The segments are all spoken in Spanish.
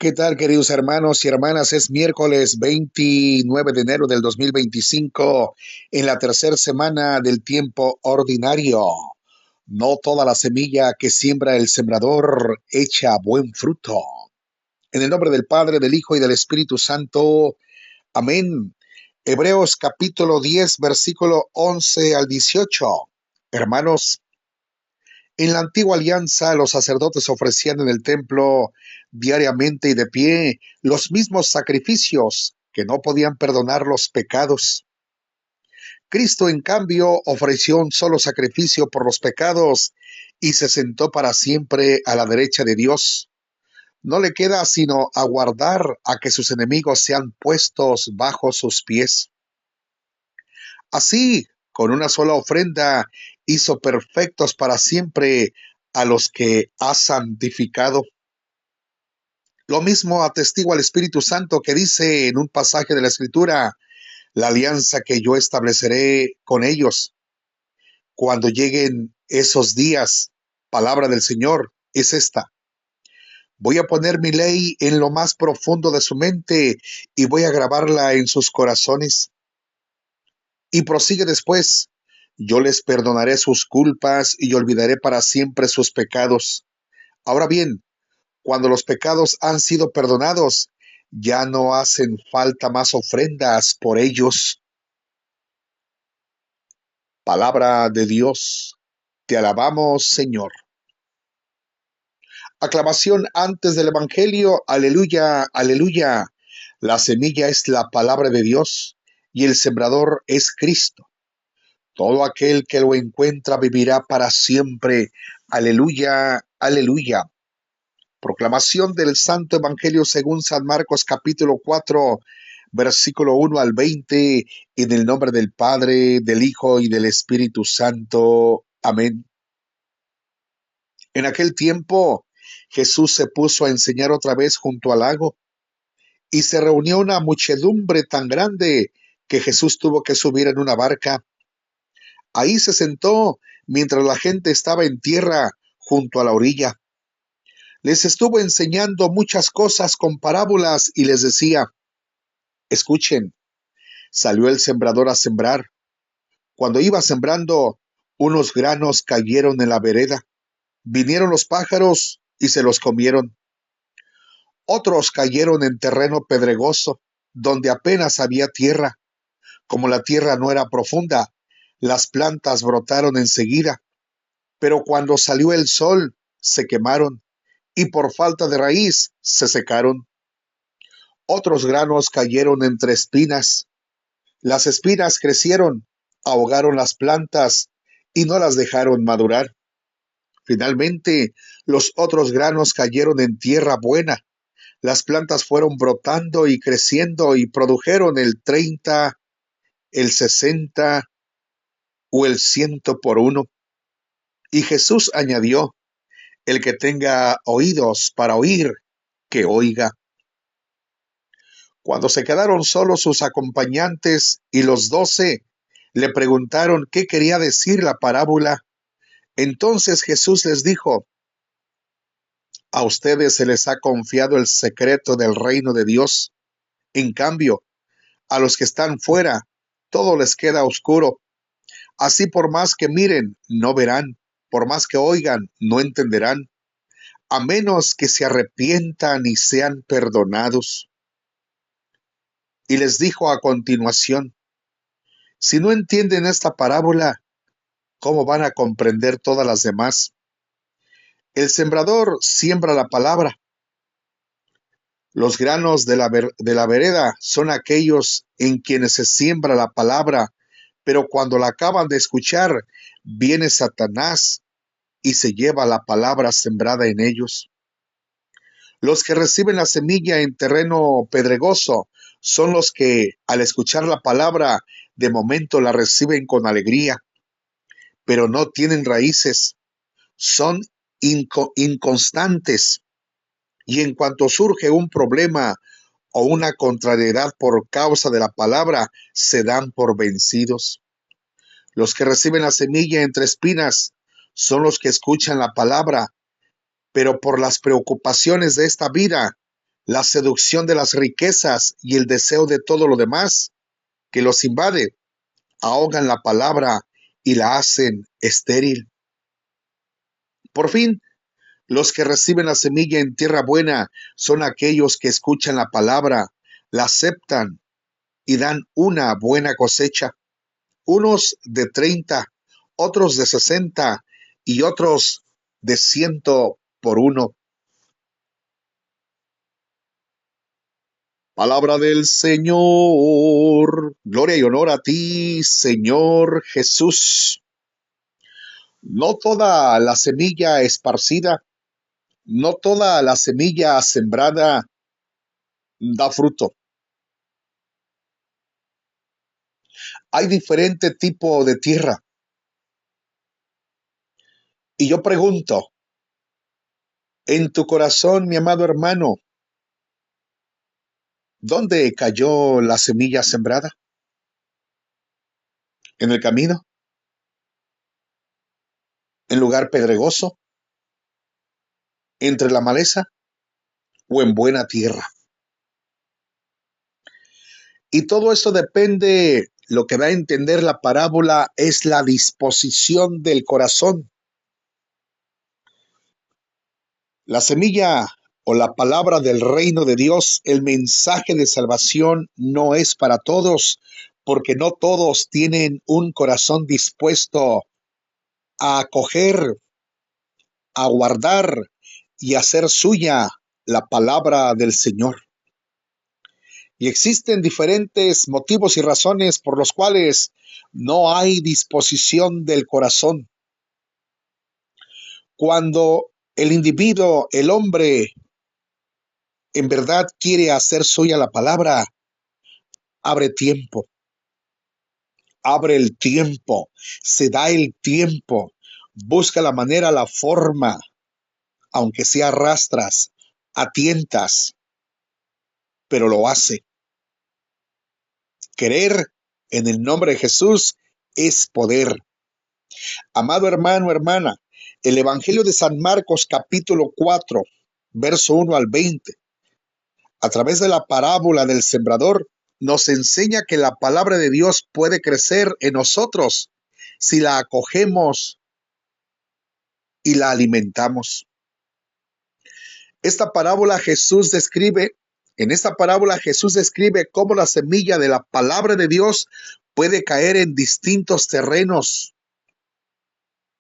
¿Qué tal, queridos hermanos y hermanas? Es miércoles 29 de enero del 2025, en la tercera semana del tiempo ordinario. No toda la semilla que siembra el sembrador echa buen fruto. En el nombre del Padre, del Hijo y del Espíritu Santo. Amén. Hebreos capítulo 10, versículo 11 al 18. Hermanos, en la antigua alianza, los sacerdotes ofrecían en el templo diariamente y de pie los mismos sacrificios que no podían perdonar los pecados. Cristo, en cambio, ofreció un solo sacrificio por los pecados y se sentó para siempre a la derecha de Dios. No le queda sino aguardar a que sus enemigos sean puestos bajo sus pies. Así, con una sola ofrenda, hizo perfectos para siempre a los que ha santificado. Lo mismo atestigua el Espíritu Santo, que dice en un pasaje de la Escritura: la alianza que yo estableceré con ellos cuando lleguen esos días, palabra del Señor, es esta: voy a poner mi ley en lo más profundo de su mente y voy a grabarla en sus corazones. Y prosigue después: yo les perdonaré sus culpas y olvidaré para siempre sus pecados. Ahora bien, cuando los pecados han sido perdonados, ya no hacen falta más ofrendas por ellos. Palabra de Dios. Te alabamos, Señor. Aclamación antes del Evangelio. Aleluya, aleluya. La semilla es la palabra de Dios y el sembrador es Cristo. Todo aquel que lo encuentra vivirá para siempre. Aleluya, aleluya. Proclamación del Santo Evangelio según San Marcos capítulo 4, versículo 1 al 20, en el nombre del Padre, del Hijo y del Espíritu Santo. Amén. En aquel tiempo, Jesús se puso a enseñar otra vez junto al lago, y se reunió una muchedumbre tan grande que Jesús tuvo que subir en una barca. Ahí se sentó mientras la gente estaba en tierra junto a la orilla. Les estuvo enseñando muchas cosas con parábolas y les decía: escuchen, salió el sembrador a sembrar. Cuando iba sembrando, unos granos cayeron en la vereda. Vinieron los pájaros y se los comieron. Otros cayeron en terreno pedregoso, donde apenas había tierra. Como la tierra no era profunda, las plantas brotaron enseguida, pero cuando salió el sol, se quemaron y por falta de raíz se secaron. Otros granos cayeron entre espinas. Las espinas crecieron, ahogaron las plantas y no las dejaron madurar. Finalmente, los otros granos cayeron en tierra buena. Las plantas fueron brotando y creciendo y produjeron el 30, el 60 o el 100 por uno. Y Jesús añadió: el que tenga oídos para oír, que oiga. Cuando se quedaron solos sus acompañantes y los 12, le preguntaron qué quería decir la parábola. Entonces Jesús les dijo: a ustedes se les ha confiado el secreto del reino de Dios. En cambio, a los que están fuera, todo les queda oscuro. Así, por más que miren, no verán; por más que oigan, no entenderán, a menos que se arrepientan y sean perdonados. Y les dijo a continuación: si no entienden esta parábola, ¿cómo van a comprender todas las demás? El sembrador siembra la palabra. Los granos de la vereda son aquellos en quienes se siembra la palabra, pero cuando la acaban de escuchar, viene Satanás y se lleva la palabra sembrada en ellos. Los que reciben la semilla en terreno pedregoso son los que, al escuchar la palabra, de momento la reciben con alegría, pero no tienen raíces, son inconstantes, y en cuanto surge un problema o una contrariedad por causa de la palabra, se dan por vencidos. Los que reciben la semilla entre espinas son los que escuchan la palabra, pero por las preocupaciones de esta vida la seducción de las riquezas y el deseo de todo lo demás que los invade, ahogan la palabra y la hacen estéril. Por fin, los que reciben la semilla en tierra buena son aquellos que escuchan la palabra, la aceptan y dan una buena cosecha. Unos de 30, otros de 60 y otros de 100 por uno. Palabra del Señor. Gloria y honor a ti, Señor Jesús. No toda la semilla esparcida, no toda la semilla sembrada da fruto. Hay diferente tipo de tierra. Y yo pregunto, en tu corazón, mi amado hermano, ¿dónde cayó la semilla sembrada? ¿En el camino? ¿En lugar pedregoso? ¿Entre la maleza? ¿O en buena tierra? Y todo eso depende, lo que va a entender la parábola es la disposición del corazón. La semilla o la palabra del reino de Dios, el mensaje de salvación no es para todos, porque no todos tienen un corazón dispuesto a acoger, a guardar y hacer suya la palabra del Señor. Y existen diferentes motivos y razones por los cuales no hay disposición del corazón. Cuando el individuo, el hombre, en verdad quiere hacer suya la palabra, abre tiempo, abre el tiempo, se da el tiempo, busca la manera, la forma, aunque sea a rastras, a tientas, pero lo hace. Querer en el nombre de Jesús es poder. Amado hermano, hermana, el Evangelio de San Marcos capítulo 4, verso 1 al 20, a través de la parábola del sembrador, nos enseña que la palabra de Dios puede crecer en nosotros si la acogemos y la alimentamos. En esta parábola Jesús describe cómo la semilla de la palabra de Dios puede caer en distintos terrenos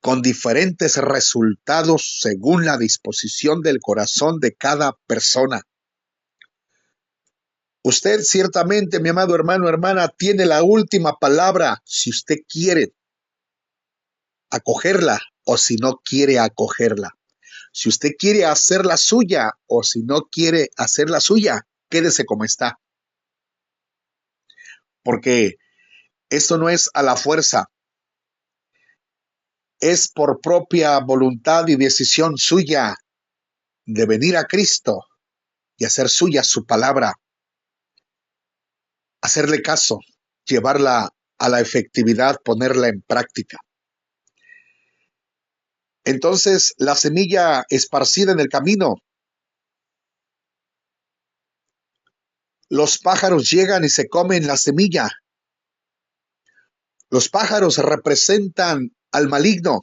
con diferentes resultados según la disposición del corazón de cada persona. Usted ciertamente, mi amado hermano, hermana, tiene la última palabra si usted quiere acogerla o si no quiere acogerla. Si usted quiere hacerla suya o si no quiere hacerla suya, quédese como está. Porque esto no es a la fuerza, es por propia voluntad y decisión suya de venir a Cristo y hacer suya su palabra, hacerle caso, llevarla a la efectividad, ponerla en práctica. Entonces, la semilla esparcida en el camino, los pájaros llegan y se comen la semilla. Los pájaros representan al maligno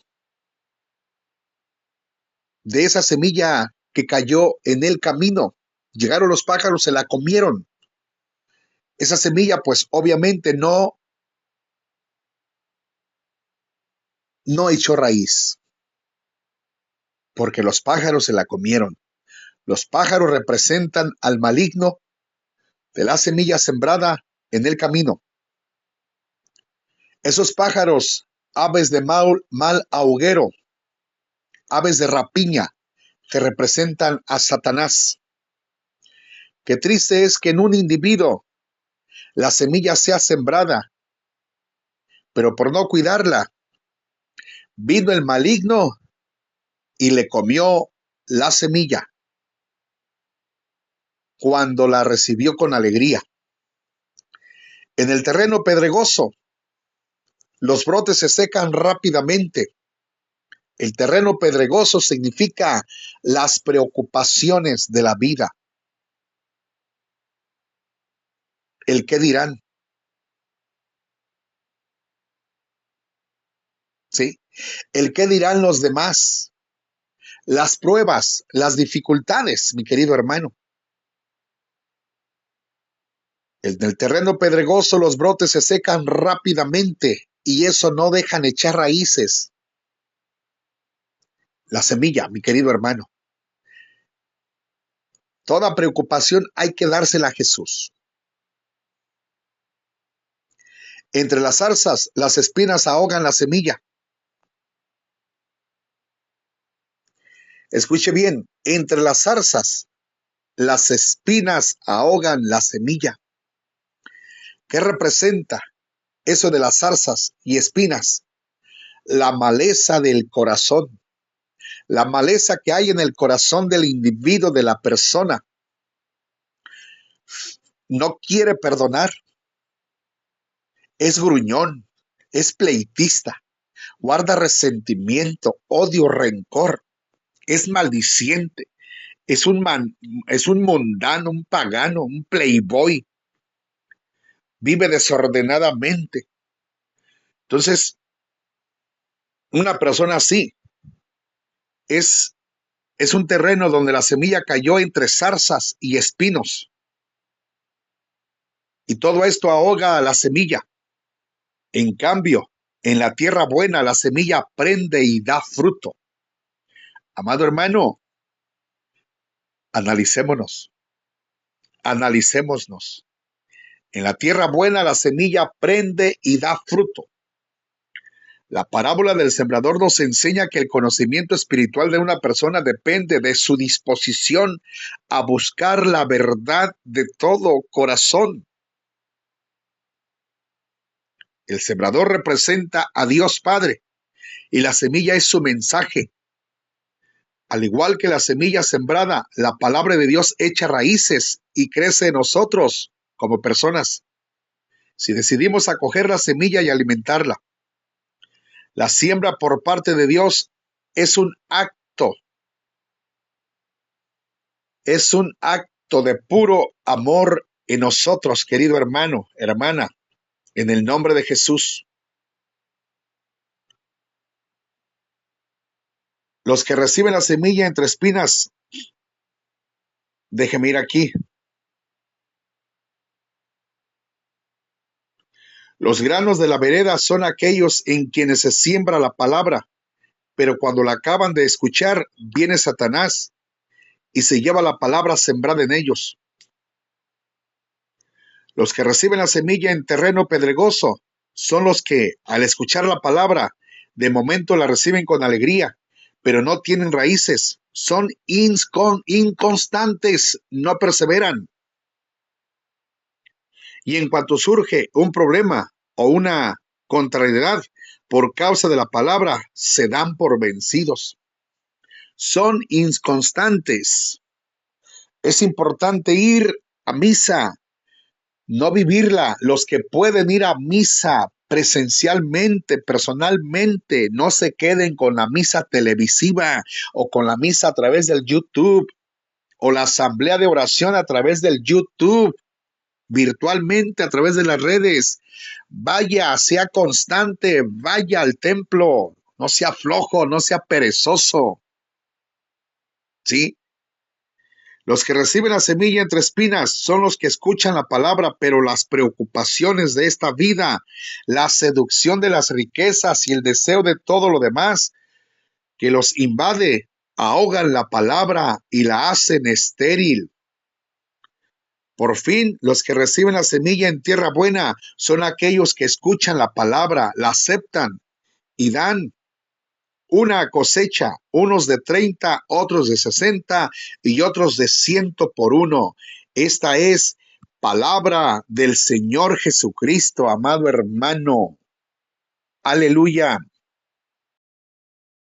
de esa semilla que cayó en el camino. Llegaron los pájaros, se la comieron. Esa semilla, pues obviamente no echó raíz, porque los pájaros se la comieron. Los pájaros representan al maligno de la semilla sembrada en el camino. Esos pájaros, aves de mal agüero, aves de rapiña, que representan a Satanás. Qué triste es que en un individuo la semilla sea sembrada, pero por no cuidarla, vino el maligno y le comió la semilla cuando la recibió con alegría. En el terreno pedregoso, los brotes se secan rápidamente. El terreno pedregoso significa las preocupaciones de la vida. el qué dirán, ¿sí? El qué dirán los demás, las pruebas, las dificultades, mi querido hermano. En el terreno pedregoso los brotes se secan rápidamente y eso no dejan echar raíces. La semilla, mi querido hermano. Toda preocupación hay que dársela a Jesús. Entre las zarzas, las espinas ahogan la semilla. Escuche bien, entre las zarzas, las espinas ahogan la semilla. ¿Qué representa eso de las zarzas y espinas? La maleza del corazón, la maleza que hay en el corazón del individuo, de la persona. No quiere perdonar, es gruñón, es pleitista, guarda resentimiento, odio, rencor, es maldiciente, es un mundano, un pagano, un playboy, vive desordenadamente. Entonces, una persona así es, es un terreno donde la semilla cayó entre zarzas y espinos. Y todo esto ahoga a la semilla. En cambio, en la tierra buena la semilla prende y da fruto. Amado hermano, analicémonos, analicémonos. En la tierra buena la semilla prende y da fruto. La parábola del sembrador nos enseña que el conocimiento espiritual de una persona depende de su disposición a buscar la verdad de todo corazón. El sembrador representa a Dios Padre y la semilla es su mensaje. Al igual que la semilla sembrada, la palabra de Dios echa raíces y crece en nosotros como personas. Si decidimos acoger la semilla y alimentarla, la siembra por parte de Dios es un acto de puro amor en nosotros, querido hermano, hermana, en el nombre de Jesús. Los que reciben la semilla entre espinas, déjeme ir aquí. Los granos de la vereda son aquellos en quienes se siembra la palabra, pero cuando la acaban de escuchar, viene Satanás y se lleva la palabra sembrada en ellos. Los que reciben la semilla en terreno pedregoso son los que, al escuchar la palabra, de momento la reciben con alegría, pero no tienen raíces, son inconstantes, no perseveran. Y en cuanto surge un problema o una contrariedad por causa de la palabra, se dan por vencidos. Son inconstantes. Es importante ir a misa, no vivirla. Los que pueden ir a misa presencialmente, personalmente, no se queden con la misa televisiva o con la misa a través del YouTube o la asamblea de oración a través del YouTube, virtualmente a través de las redes. Vaya, sea constante, vaya al templo, no sea flojo, no sea perezoso. ¿Sí? Los que reciben la semilla entre espinas son los que escuchan la palabra, pero las preocupaciones de esta vida, la seducción de las riquezas y el deseo de todo lo demás que los invade, ahogan la palabra y la hacen estéril. Por fin, los que reciben la semilla en tierra buena son aquellos que escuchan la palabra, la aceptan y dan una cosecha, unos de 30, otros de 60 y otros de 100 por uno. Esta es palabra del Señor Jesucristo, amado hermano. Aleluya.